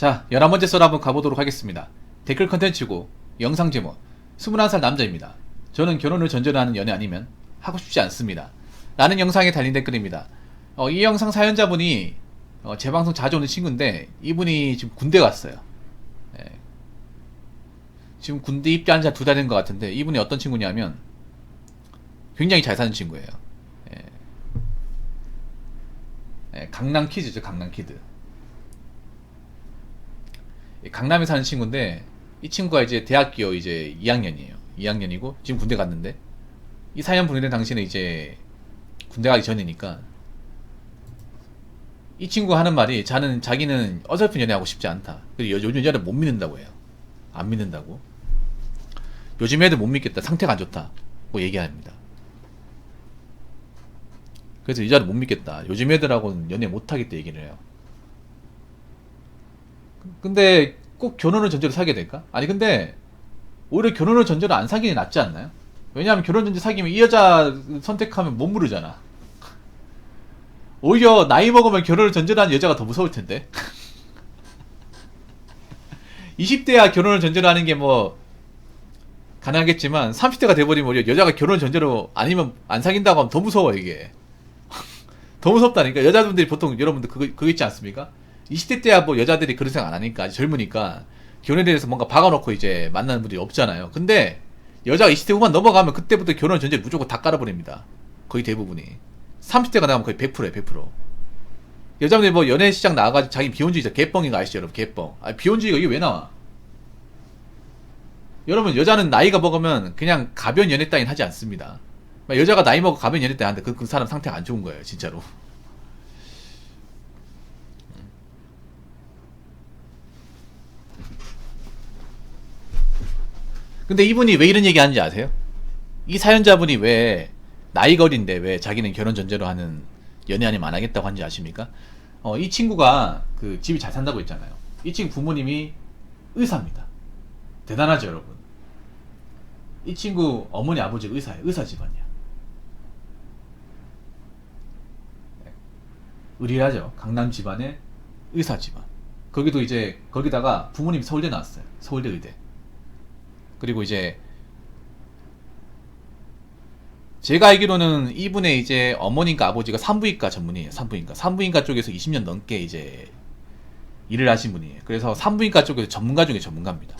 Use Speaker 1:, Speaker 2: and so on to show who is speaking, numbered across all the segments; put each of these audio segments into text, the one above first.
Speaker 1: 자, 11번째 썰 한번 가보도록 하겠습니다. 댓글 컨텐츠고 영상 제목 21살 남자입니다. 저는 결혼을 전제로 하는 연애 아니면 하고 싶지 않습니다. 라는 영상에 달린 댓글입니다. 이 영상 사연자분이 제 방송 자주 오는 친구인데 이분이 지금 군대 갔어요. 예. 지금 군대 입대한 지 한 2달 된 것 같은데 이분이 어떤 친구냐면 굉장히 잘 사는 친구예요. 예. 예, 강남 키즈죠, 강남 키드. 강남에 사는 친구인데 이 친구가 이제 대학교 이제 2학년이에요. 2학년이고 지금 군대 갔는데 이 사연 보내는 당시는 이제 군대 가기 전이니까 이 친구가 하는 말이 자기는 어설픈 연애하고 싶지 않다. 그리고 요즘 여자를 못 믿는다고 해요. 안 믿는다고. 요즘 애들 못 믿겠다. 상태가 안 좋다. 고 얘기합니다. 그래서 여자를 못 믿겠다. 요즘 애들하고는 연애 못 하겠다 얘기를 해요. 근데 꼭 결혼을 전제로 사귀어야 될까? 아니 근데 오히려 결혼을 전제로 안 사귀는 게 낫지 않나요? 왜냐하면 결혼 전제 사귀면 이 여자 선택하면 못 모르잖아. 오히려 나이 먹으면 결혼을 전제로 하는 여자가 더 무서울 텐데. 20대야 결혼을 전제로 하는 게 뭐 가능하겠지만 30대가 돼버리면 오히려 여자가 결혼을 전제로 아니면 안 사귄다고 하면 더 무서워 이게. 더 무섭다니까. 여자분들이 보통 여러분들 그거 있지 않습니까? 20대 때야 뭐 여자들이 그런 생각 안 하니까 아직 젊으니까 결혼에 대해서 뭔가 박아놓고 이제 만나는 분들이 없잖아요. 근데 여자가 20대 후반 넘어가면 그때부터 결혼 전제 무조건 다 깔아버립니다. 거의 대부분이 30대가 나가면 거의 100%에요. 100%. 여자분들이 뭐 연애 시장 나와가지고 자기 비혼주의자 개뻥인 거 아시죠 여러분? 개뻥. 아니 비혼주의가 이게 왜 나와? 여러분 여자는 나이가 먹으면 그냥 가변 연애 따윈 하지 않습니다. 여자가 나이 먹어 가변 연애 따윈 하는데 그 사람 상태가 안 좋은 거예요 진짜로. 근데 이분이 왜 이런 얘기 하는지 아세요? 이 사연자분이 왜 나이가 어린데 왜 자기는 결혼 전제로 하는 연애 아니면 안 하겠다고 하는지 아십니까? 이 친구가 그 집이 잘 산다고 했잖아요. 이 친구 부모님이 의사입니다. 대단하죠 여러분. 이 친구 어머니 아버지가 의사예요. 의사 집안이야. 의리하죠. 강남 집안의 의사 집안. 거기도 이제 거기다가 부모님이 서울대 나왔어요. 서울대 의대. 그리고 이제 제가 알기로는 이분의 이제 어머니인가 아버지가 산부인과 전문이에요. 산부인과 쪽에서 20년 넘게 이제 일을 하신 분이에요. 그래서 산부인과 쪽에서 전문가 중에 전문가입니다.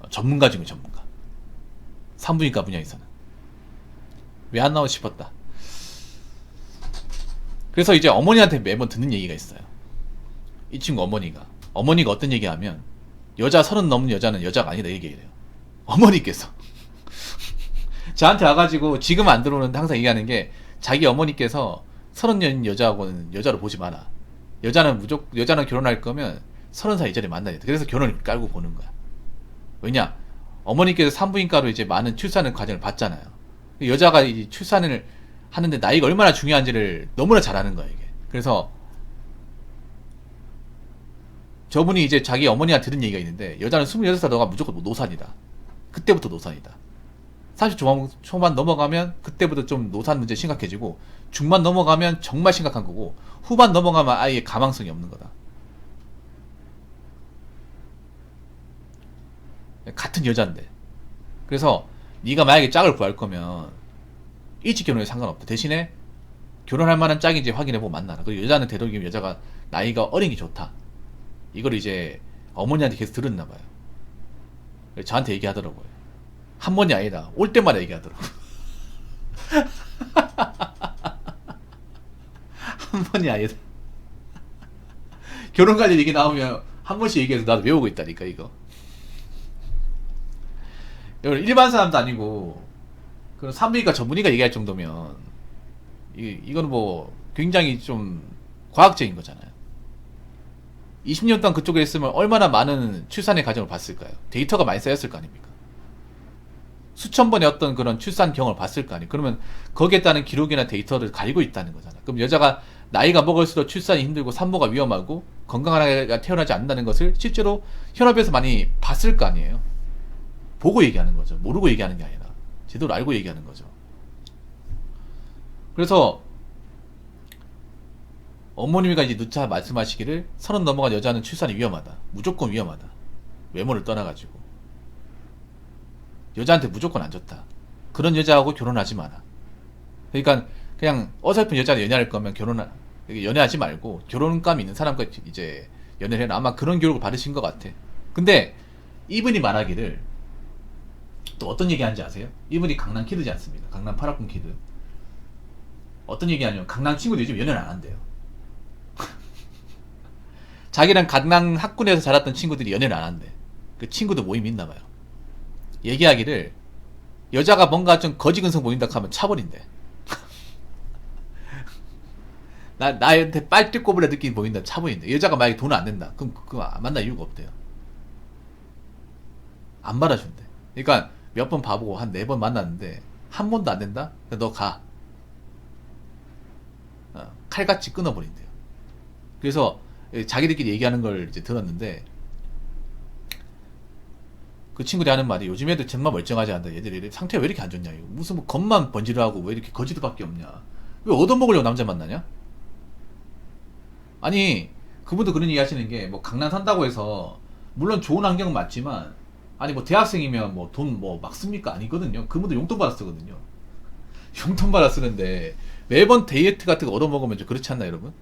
Speaker 1: 전문가 중에 전문가. 산부인과 분야에서는. 왜 안 나오고 싶었다. 그래서 이제 어머니한테 매번 듣는 얘기가 있어요. 이 친구 어머니가 어떤 얘기하면 여자 30 넘는 여자는 여자가 아니다 얘기해요. 어머니께서 저한테 와가지고 지금 안 들어오는데 항상 얘기하는 게 자기 어머니께서 30년 여자하고는 여자로 보지 마라. 여자는 결혼할 거면 30살 이전에 만나야 돼. 그래서 결혼을 깔고 보는 거야. 왜냐? 어머니께서 산부인과로 이제 많은 출산의 과정을 봤잖아요. 여자가 이 출산을 하는데 나이가 얼마나 중요한지를 너무나 잘 아는 거야 이게. 그래서 저분이 이제 자기 어머니한테 들은 얘기가 있는데 여자는 26살 너가 무조건 노산이다. 그때부터 노산이다. 30 초반 넘어가면 그때부터 좀 노산 문제 심각해지고 중반 넘어가면 정말 심각한 거고 후반 넘어가면 아예 가망성이 없는 거다. 같은 여자인데. 그래서 네가 만약에 짝을 구할 거면 일찍 결혼해도 상관없다. 대신에 결혼할 만한 짝인지 확인해보고 만나라. 그리고 여자는 되도록이면 여자가 나이가 어린 게 좋다. 이걸 이제 어머니한테 계속 들었나 봐요. 저한테 얘기하더라고요. 한 번이 아니다. 올 때마다 얘기하더라고요. 한 번이 아니다. 결혼 관련 얘기 나오면 한 번씩 얘기해서 나도 외우고 있다니까 이거. 일반 사람도 아니고 그런 산부인과 전문의가 얘기할 정도면 이거는 뭐 굉장히 좀 과학적인 거잖아요. 20년 동안 그쪽에 있으면 얼마나 많은 출산의 과정을 봤을까요? 데이터가 많이 쌓였을 거 아닙니까? 수천 번의 어떤 그런 출산 경험을 봤을 거 아니에요? 그러면 거기에 따른 기록이나 데이터를 가지고 있다는 거잖아요. 그럼 여자가 나이가 먹을수록 출산이 힘들고 산모가 위험하고 건강한 아이가 태어나지 않는다는 것을 실제로 현업에서 많이 봤을 거 아니에요? 보고 얘기하는 거죠. 모르고 얘기하는 게 아니라 제대로 알고 얘기하는 거죠. 그래서 어머님이가 이제 누차 말씀하시기를 30 넘어간 여자는 출산이 위험하다. 무조건 위험하다. 외모를 떠나가지고. 여자한테 무조건 안 좋다. 그런 여자하고 결혼하지 마라. 그러니까 그냥 어설픈 여자를 연애할 거면 연애하지 말고 결혼감 있는 사람과 이제 연애를 해라. 아마 그런 교육을 받으신 것 같아. 근데 이분이 말하기를 또 어떤 얘기 하는지 아세요? 이분이 강남 키드지 않습니다. 강남 8학군 키드. 어떤 얘기 하냐면 강남 친구들 요즘 연애를 안 한대요. 자기랑 강남 학군에서 자랐던 친구들이 연애를 안 한대. 그 친구들 모임이 있나 봐요. 얘기하기를 여자가 뭔가 좀 거지근성 보인다 하면 차버린대. 나한테 빨대꼬부라 느낌 보인다 차버린대. 여자가 만약에 돈을 안 낸다. 그럼 그거 만날 이유가 없대요. 안 받아준대. 그러니까 몇 번 봐보고 한 4번 만났는데 한 번도 안 된다? 너 가. 칼같이 끊어버린대요. 그래서 자기들끼리 얘기하는 걸 이제 들었는데 그 친구들이 하는 말이 요즘 애들 정말 멀쩡하지 않다. 얘들이 상태가 왜 이렇게 안 좋냐. 무슨 뭐 겉만 번지르하고 왜 이렇게 거지들밖에 없냐. 왜 얻어먹으려고 남자 만나냐? 아니 그분도 그런 얘기 하시는 게 뭐 강남 산다고 해서 물론 좋은 환경은 맞지만 아니 뭐 대학생이면 뭐 돈 뭐 막 씁니까? 아니거든요. 그분도 용돈 받아 쓰거든요. 용돈 받아 쓰는데 매번 데이트 같은 거 얻어먹으면 좀 그렇지 않나 여러분?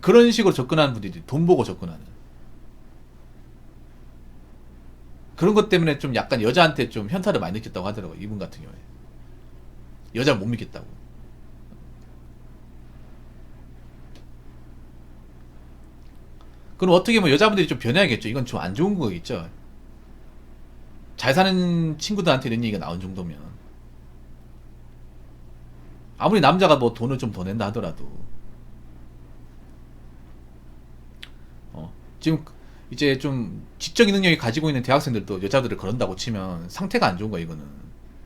Speaker 1: 그런 식으로 접근하는 분들이 돈 보고 접근하는 그런 것 때문에 좀 약간 여자한테 좀 현타를 많이 느꼈다고 하더라고요. 이분 같은 경우에 여자를 못 믿겠다고. 그럼 어떻게 보면 여자분들이 좀 변해야겠죠. 이건 좀 안 좋은 거겠죠. 잘 사는 친구들한테 이런 얘기가 나온 정도면 아무리 남자가 뭐 돈을 좀 더 낸다 하더라도 지금 이제 좀 지적인 능력이 가지고 있는 대학생들도 여자들을 그런다고 치면 상태가 안 좋은 거야. 이거는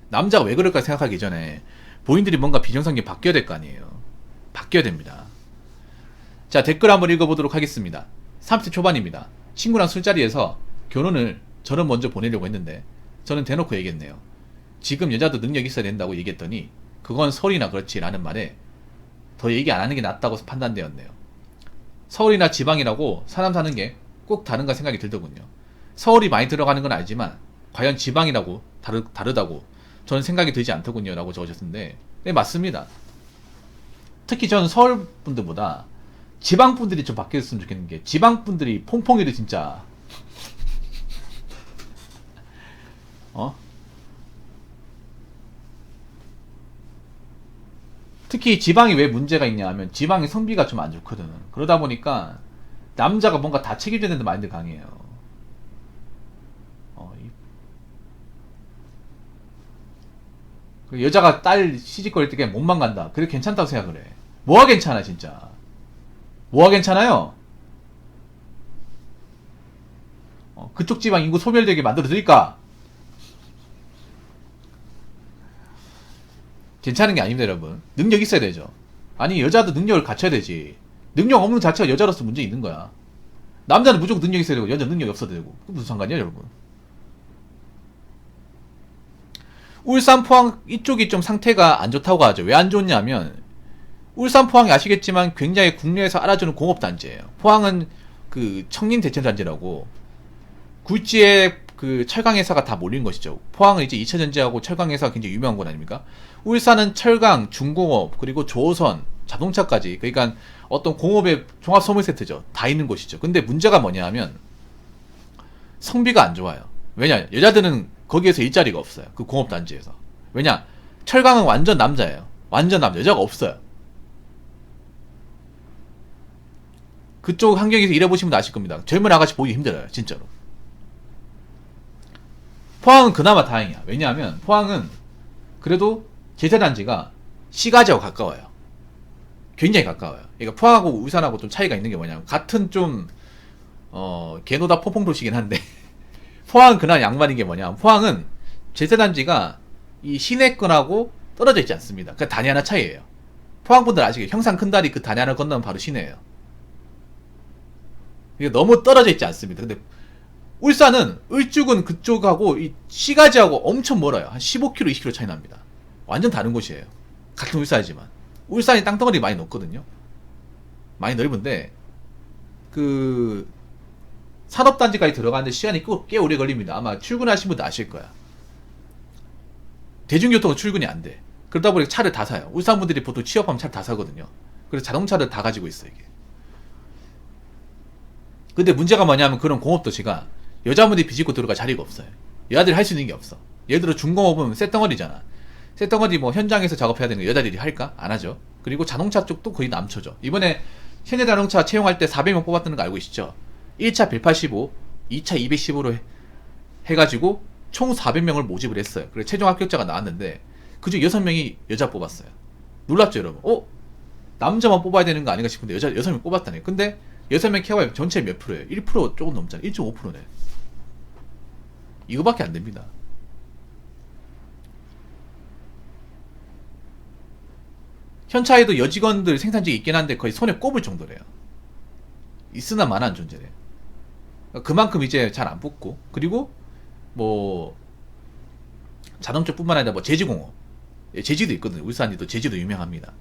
Speaker 1: 남자가 왜 그럴까 생각하기 전에 본인들이 뭔가 비정상이 바뀌어야 될 거 아니에요. 바뀌어야 됩니다. 자, 댓글 한번 읽어보도록 하겠습니다. 30대 초반입니다. 친구랑 술자리에서 결혼을 저는 먼저 보내려고 했는데 저는 대놓고 얘기했네요. 지금 여자도 능력이 있어야 된다고 얘기했더니 그건 서울이나 그렇지 라는 말에 더 얘기 안 하는 게 낫다고 판단되었네요. 서울이나 지방이라고 사람 사는 게 꼭 다른가 생각이 들더군요. 서울이 많이 들어가는 건 알지만 과연 지방이라고 다르다고 저는 생각이 들지 않더군요 라고 적으셨는데 네, 맞습니다. 특히 저는 서울 분들보다 지방 분들이 좀 바뀌었으면 좋겠는 게 지방 분들이 퐁퐁이를 진짜 특히 지방이 왜 문제가 있냐 하면 지방의 성비가 좀 안 좋거든. 그러다 보니까 남자가 뭔가 다 책임져야 되는 마인드 강해요. 여자가 딸 시집거릴 때 그냥 몸만 간다. 그래 괜찮다고 생각을 해. 뭐가 괜찮아 진짜. 뭐가 괜찮아요? 그쪽 지방 인구 소멸되게 만들어 드릴까? 괜찮은 게 아닙니다 여러분. 능력 있어야 되죠. 아니 여자도 능력을 갖춰야 되지. 능력 없는 자체가 여자로서 문제 있는 거야. 남자는 무조건 능력 있어야 되고 여자 능력이 없어도 되고. 그게 무슨 상관이야 여러분. 울산 포항 이쪽이 좀 상태가 안 좋다고 하죠. 왜 안 좋냐면 울산 포항이 아시겠지만 굉장히 국내에서 알아주는 공업단지예요. 포항은 그 청린 대천단지라고 굴지에 그 철강회사가 다 몰린 것이죠. 포항은 이제 2차 전지하고 철강회사가 굉장히 유명한 곳 아닙니까? 울산은 철강, 중공업, 그리고 조선, 자동차까지 그러니까 어떤 공업의 종합 소물 세트죠. 다 있는 곳이죠. 근데 문제가 뭐냐 하면 성비가 안 좋아요. 왜냐? 여자들은 거기에서 일자리가 없어요. 그 공업단지에서. 왜냐? 철강은 완전 남자예요. 완전 남자. 여자가 없어요. 그쪽 환경에서 일해보시면 아실 겁니다. 젊은 아가씨 보기 힘들어요. 진짜로. 포항은 그나마 다행이야. 왜냐하면 포항은 그래도 제세단지가 시가지하고 가까워요. 굉장히 가까워요. 그러니까 포항하고 울산하고 좀 차이가 있는 게 뭐냐면 같은 좀 개노다 퐁퐁 도시긴 한데 포항은 그나마 양반인 게 뭐냐면 포항은 제세단지가 이 시내권하고 떨어져 있지 않습니다. 그 단위 하나 차이예요. 포항분들 아시겠죠? 형산 큰 다리 그 단위 하나 건너면 바로 시내예요. 이게 너무 떨어져 있지 않습니다. 근데 울산은 을죽은 그쪽하고 이 시가지하고 엄청 멀어요. 한 15km, 20km 차이 납니다. 완전 다른 곳이에요. 같은 울산이지만. 울산이 땅덩어리 많이 높거든요. 많이 넓은데 그 산업단지까지 들어가는데 시간이 꽤 오래 걸립니다. 아마 출근하신 분도 아실 거야. 대중교통은 출근이 안 돼. 그러다 보니 차를 다 사요. 울산 분들이 보통 취업하면 차를 다 사거든요. 그래서 자동차를 다 가지고 있어 이게. 근데 문제가 뭐냐면 그런 공업도시가 여자분들이 비집고 들어갈 자리가 없어요. 여자들이 할 수 있는 게 없어. 예를 들어 중공업은 쇳덩어리잖아. 쇳덩어리 뭐 현장에서 작업해야 되는 거 여자들이 할까? 안 하죠. 그리고 자동차 쪽도 거의 남초죠. 이번에 현대자동차 채용할 때 400명 뽑았다는 거 알고 계시죠? 1차 185, 2차 215로 해가지고 총 400명을 모집을 했어요. 그래서 최종 합격자가 나왔는데 그중 6명이 여자 뽑았어요. 놀랍죠 여러분? 남자만 뽑아야 되는 거 아닌가 싶은데 여자 6명 뽑았다네. 근데 6명 케어가 전체 몇 프로예요? 1% 조금 넘잖아. 1.5%네. 이거밖에 안 됩니다. 현차에도 여직원들 생산직이 있긴 한데 거의 손에 꼽을 정도래요. 있으나 마나한 존재래요. 그만큼 이제 잘 안 뽑고, 그리고 뭐 자동차뿐만 아니라 뭐 제지공업, 제지도 있거든요. 울산이 또 제지도 유명합니다.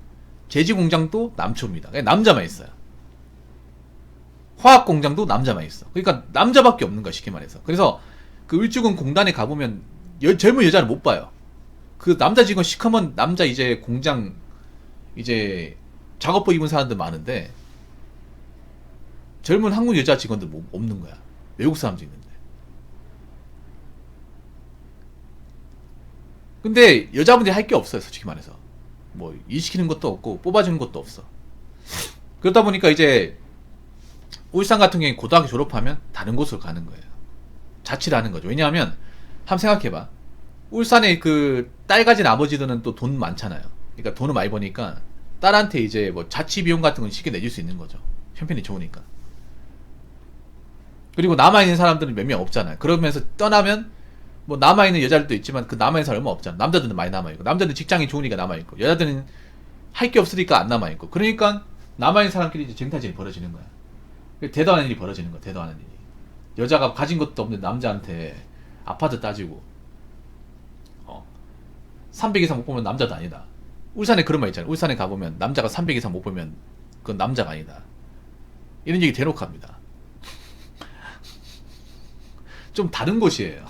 Speaker 1: 제지 공장도 남초입니다. 그냥 남자만 있어요. 화학 공장도 남자만 있어. 그러니까 남자밖에 없는 거야 쉽게 말해서. 그래서 그 울주군 공단에 가보면 젊은 여자를 못 봐요. 그 남자 직원 시커먼 남자 이제 공장 이제 작업복 입은 사람들 많은데 젊은 한국 여자 직원들 없는 거야. 외국 사람도 있는데. 근데 여자분들이 할 게 없어요 솔직히 말해서. 뭐 일시키는 것도 없고 뽑아주는 것도 없어. 그러다 보니까 이제 울산 같은 경우에 고등학교 졸업하면 다른 곳으로 가는 거예요. 자취를 하는 거죠. 왜냐하면 한번 생각해봐. 울산에 그 딸 가진 아버지들은 또 돈 많잖아요. 그러니까 돈을 많이 버니까 딸한테 이제 뭐 자취 비용 같은 건 쉽게 내줄 수 있는 거죠. 형편이 좋으니까. 그리고 남아있는 사람들은 몇 명 없잖아요. 그러면서 떠나면 뭐 남아있는 여자들도 있지만 그 남아있는 사람 얼마 없잖아. 남자들은 많이 남아있고 남자들은 직장이 좋으니까 남아있고 여자들은 할 게 없으니까 안 남아있고. 그러니까 남아있는 사람끼리 이제 쟁탈전이 벌어지는 거야. 대도 하는 일이 벌어지는 거야. 대도 하는 일이. 여자가 가진 것도 없는 남자한테 아파트 따지고 300 이상 못 보면 남자도 아니다. 울산에 그런 말 있잖아요. 울산에 가보면 남자가 300 이상 못 보면 그건 남자가 아니다. 이런 얘기 대놓고 합니다. 좀 다른 곳이에요.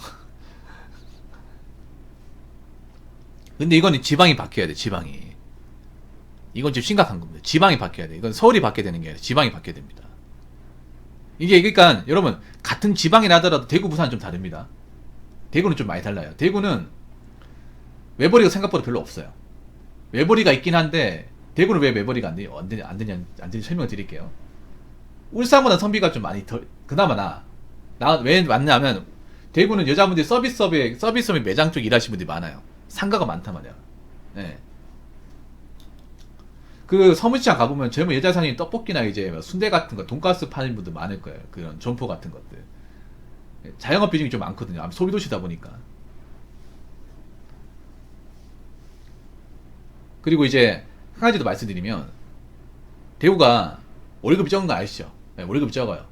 Speaker 1: 근데 이건 지방이 바뀌어야 돼. 지방이. 이건 좀 심각한 겁니다. 지방이 바뀌어야 돼. 이건 서울이 바뀌어야 되는 게 아니라 지방이 바뀌어야 됩니다. 이게 그러니까 여러분 같은 지방이 나더라도 대구 부산은 좀 다릅니다. 대구는 좀 많이 달라요. 대구는 외벌이가 생각보다 별로 없어요. 외벌이가 있긴 한데 대구는 왜 외벌이가 안 되냐 설명을 드릴게요. 울산보다 성비가 좀 많이 덜 그나마 왜 맞냐면 대구는 여자분들이 서비스업에 매장 쪽 일하시는 분들이 많아요. 상가가 많단 말이야. 네. 그 서문시장 가보면 젊은 여자 사장님 떡볶이나 이제 순대 같은 거 돈가스 파는 분들 많을 거예요. 그런 점포 같은 것들. 자영업 비중이 좀 많거든요. 소비도시다 보니까. 그리고 이제 한 가지 더 말씀드리면 대구가 월급이 적은 거 아시죠? 네, 월급이 적어요.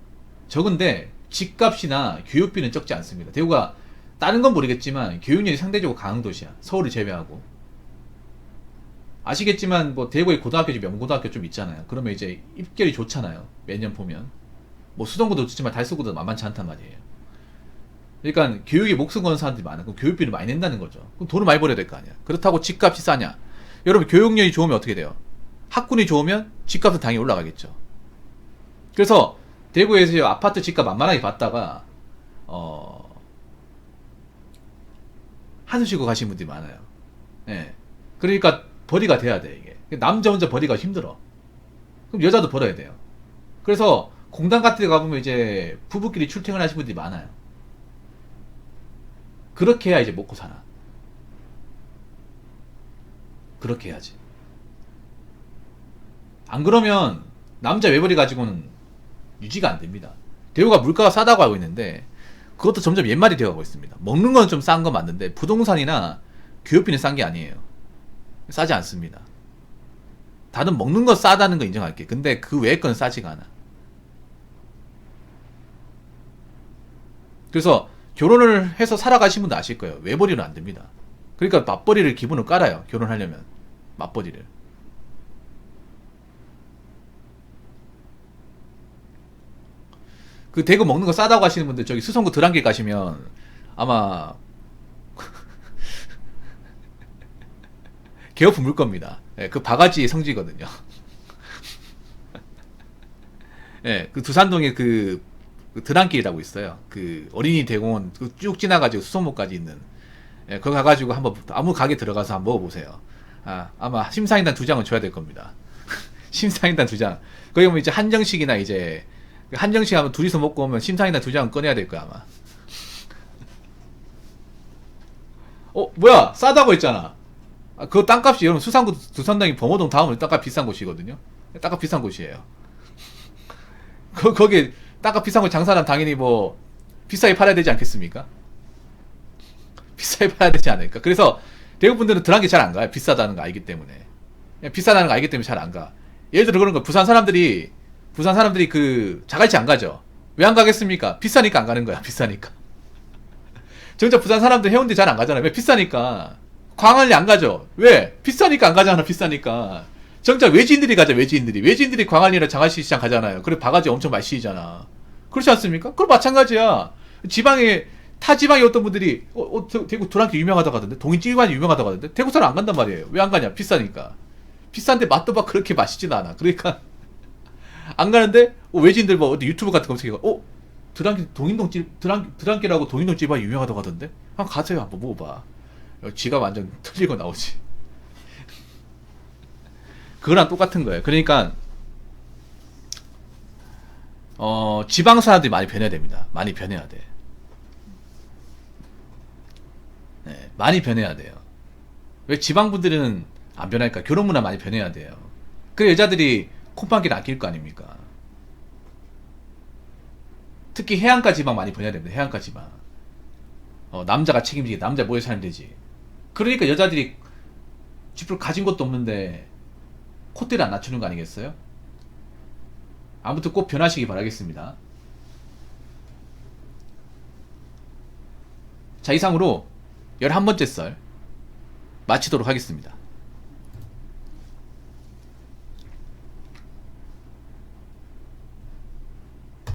Speaker 1: 적은데 집값이나 교육비는 적지 않습니다. 대구가 다른 건 모르겠지만 교육열이 상대적으로 강한 도시야. 서울을 제외하고. 아시겠지만 뭐 대구에 고등학교 명고등학교 좀 있잖아요. 그러면 이제 입결이 좋잖아요. 매년 보면. 뭐 수동고도 좋지만 달서구도 만만치 않단 말이에요. 그러니까 교육에 목숨 거는 사람들이 많아. 그럼 교육비를 많이 낸다는 거죠. 그럼 돈을 많이 벌어야 될 거 아니야. 그렇다고 집값이 싸냐? 여러분 교육열이 좋으면 어떻게 돼요? 학군이 좋으면 집값은 당연히 올라가겠죠. 그래서 대구에서 아파트 집값 만만하게 받다가 한숨 쉬고 가시는 분들이 많아요. 예. 그러니까 벌이가 돼야 돼 이게. 남자 혼자 벌이가 힘들어. 그럼 여자도 벌어야 돼요. 그래서 공단 같은 데 가보면 이제 부부끼리 출퇴근하시는 분들이 많아요. 그렇게 해야 이제 먹고 살아. 그렇게 해야지. 안 그러면 남자 외벌이 가지고는 유지가 안 됩니다. 대구가 물가가 싸다고 알고 있는데 그것도 점점 옛말이 되어가고 있습니다. 먹는 건 좀 싼 건 맞는데 부동산이나 교육비는 싼 게 아니에요. 싸지 않습니다. 다른 먹는 거 싸다는 거 인정할게. 근데 그 외의 건 싸지가 않아. 그래서 결혼을 해서 살아가신 분도 아실 거예요. 외벌이는 안 됩니다. 그러니까 맞벌이를 기본으로 깔아요. 결혼하려면 맞벌이를. 그 대구 먹는 거 싸다고 하시는 분들 저기 수성구 드랑길 가시면 아마 개어프 물 겁니다. 예, 그 바가지의 성지거든요. 예, 그 두산동에 그 드랑길이라고 있어요. 그 어린이 대공원 쭉 지나가지고 수성목까지 있는. 예, 거기 가가지고 한번 아무 가게 들어가서 한번 먹어보세요. 아, 아마 심사인단 2장은 줘야 될 겁니다. 심사인단 2장. 거기 보면 이제 한정식이나 이제 한정식 하면 둘이서 먹고 오면 심사인단 2장은 꺼내야 될 거야 아마. 뭐야 싸다고 했잖아. 아, 그 땅값이 여러분 수산구 두산동이 범어동 다음으로 땅값 비싼 곳이거든요. 땅값 비싼 곳이에요. 거기 땅값 비싼 곳 장사하면 당연히 뭐 비싸게 팔아야 되지 않겠습니까? 비싸게 팔아야 되지 않을까? 그래서 대구 분들은 드랑길 잘 안 가요. 비싸다는 거 알기 때문에. 그냥 비싸다는 거 알기 때문에 잘 안 가. 예를 들어 그런 거 부산 사람들이 그 자갈치 안 가죠. 왜 안 가겠습니까? 비싸니까 안 가는 거야. 비싸니까. 정작 부산 사람들 해운대 잘 안 가잖아요. 왜? 비싸니까. 광안리 안 가죠. 왜? 비싸니까 안 가잖아. 비싸니까. 정작 외지인들이 가죠. 외지인들이 광안리나 장안시 시장 가잖아요. 그래 바가지 엄청 마시잖아. 그렇지 않습니까? 그럼 마찬가지야. 지방에 타 지방에 어떤 분들이 대구 두랑길 유명하다고 하던데 동인찌개관이 유명하다고 하던데 대구 사람 안 간단 말이에요. 왜 안 가냐? 비싸니까. 비싼데 맛도 막 그렇게 맛있지도 않아. 그러니까 안 가는데 외지인들 뭐 어디 유튜브 같은 거 검색해. 드랑길 동인동집 드랑길하고 동인동집이 유명하다고 하던데 한번 가세요. 한번 먹어봐. 지가 완전 틀리고 나오지. 그거랑 똑같은 거예요. 그러니까 지방 사람들이 많이 변해야 됩니다. 많이 변해야 돼. 네, 많이 변해야 돼요. 왜 지방 분들은 안 변할까? 결혼 문화 많이 변해야 돼요. 그 여자들이 콧방귀를 아낄 거 아닙니까? 특히 해안가 지방 많이 변해야 됩니다. 해안가 지방. 남자가 책임지게 남자 모여 살면 되지. 그러니까 여자들이 집을 가진 것도 없는데 콧대를 안 낮추는 거 아니겠어요? 아무튼 꼭 변하시기 바라겠습니다. 자, 이상으로 11번째 썰 마치도록 하겠습니다.